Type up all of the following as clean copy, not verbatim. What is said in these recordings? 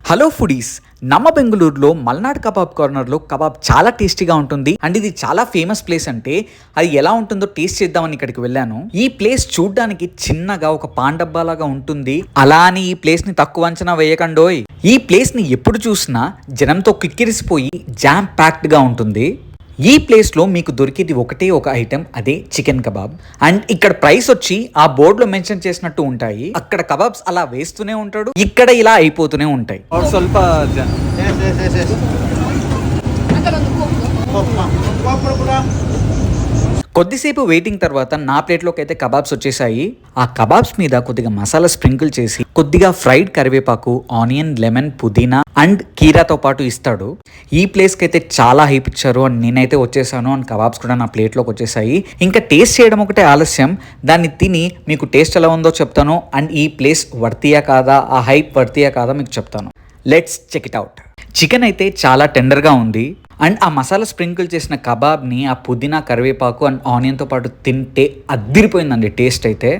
Hello foodies, నమ్మ బెంగళూరులో Malnad kebab కార్నర్లో కబాబ్ చాలా టేస్టీగా ఉంటుంది అండ్ ఇది చాలా ఫేమస్ ప్లేస్. అంటే అది ఎలా ఉంటుందో టేస్ట్ చేద్దామని ఇక్కడికి వెళ్ళాను. ఈ ప్లేస్ చూడ్డానికి చిన్నగా ఒక పాన్ డబ్బాలాగా ఉంటుంది. అలా అని ఈ ప్లేస్ ని తక్కువ అంచనా వేయకండోయ్. ఈ ప్లేస్ ని ఎప్పుడు చూసినా జనంతో కిక్కిరిసిపోయి జామ్ ప్యాక్డ్ గా ఉంటుంది. ఈ ప్లేస్లో మీకు దొరికేది ఒకటే ఒక ఐటెం, అదే చికెన్ కబాబ్. అండ్ ఇక్కడ ప్రైస్ వచ్చి ఆ బోర్డులో మెన్షన్ చేసినట్టు ఉంటాయి. అక్కడ కబాబ్స్ అలా వేస్తూనే ఉంటాడు, ఇక్కడ ఇలా అయిపోతూనే ఉంటాయి. ಸ್ವಲ್ಪ కొద్దిసేపు వెయిటింగ్ తర్వాత నా ప్లేట్లోకి అయితే కబాబ్స్ వచ్చేసాయి. ఆ కబాబ్స్ మీద కొద్దిగా మసాలా స్ప్రింకిల్ చేసి కొద్దిగా ఫ్రైడ్ కరివేపాకు, ఆనియన్, లెమన్, పుదీనా అండ్ కీరాతో పాటు ఇస్తాడు. ఈ ప్లేస్కి అయితే చాలా హైప్ ఇచ్చారు అండ్ నేనైతే వచ్చేసాను. అండ్ కబాబ్స్ కూడా నా ప్లేట్లోకి వచ్చేసాయి. ఇంకా టేస్ట్ చేయడం ఒకటే ఆలస్యం, దాన్ని తిని మీకు టేస్ట్ ఎలా ఉందో చెప్తాను. అండ్ ఈ ప్లేస్ వర్తియా కాదా, ఆ హైప్ వర్తియా కాదా మీకు చెప్తాను. Let's check it out. Chicken అయితే చాలా టెండర్గా ఉంది అండ్ ఆ మసాలా స్ప్రింకిల్ చేసిన కబాబ్ని ఆ పుదీనా, కరివేపాకు అండ్ ఆనియన్తో పాటు తింటే అద్దిరిపోయిందండి టేస్ట్ అయితే.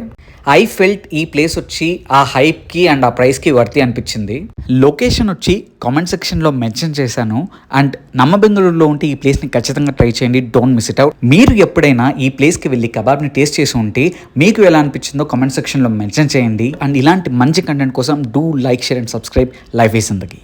ఐ ఫెల్ట్ ఈ ప్లేస్ వచ్చి ఆ హైప్కి అండ్ ఆ ప్రైస్కి వర్తి అనిపించింది. లొకేషన్ వచ్చి కామెంట్ సెక్షన్లో మెన్షన్ చేశాను. అండ్ నమ్మ బెంగళూరులో ఉంటే ఈ ప్లేస్ని ఖచ్చితంగా ట్రై చేయండి, డోంట్ మిస్ ఇట్ అవుట్. మీరు ఎప్పుడైనా ఈ ప్లేస్కి వెళ్ళి కబాబ్ని టేస్ట్ చేసి ఉంటే మీకు ఎలా అనిపించిందో కామెంట్ సెక్షన్లో మెన్షన్ చేయండి. అండ్ ఇలాంటి మంచి కంటెంట్ కోసం do like, share and subscribe life is Zindagi.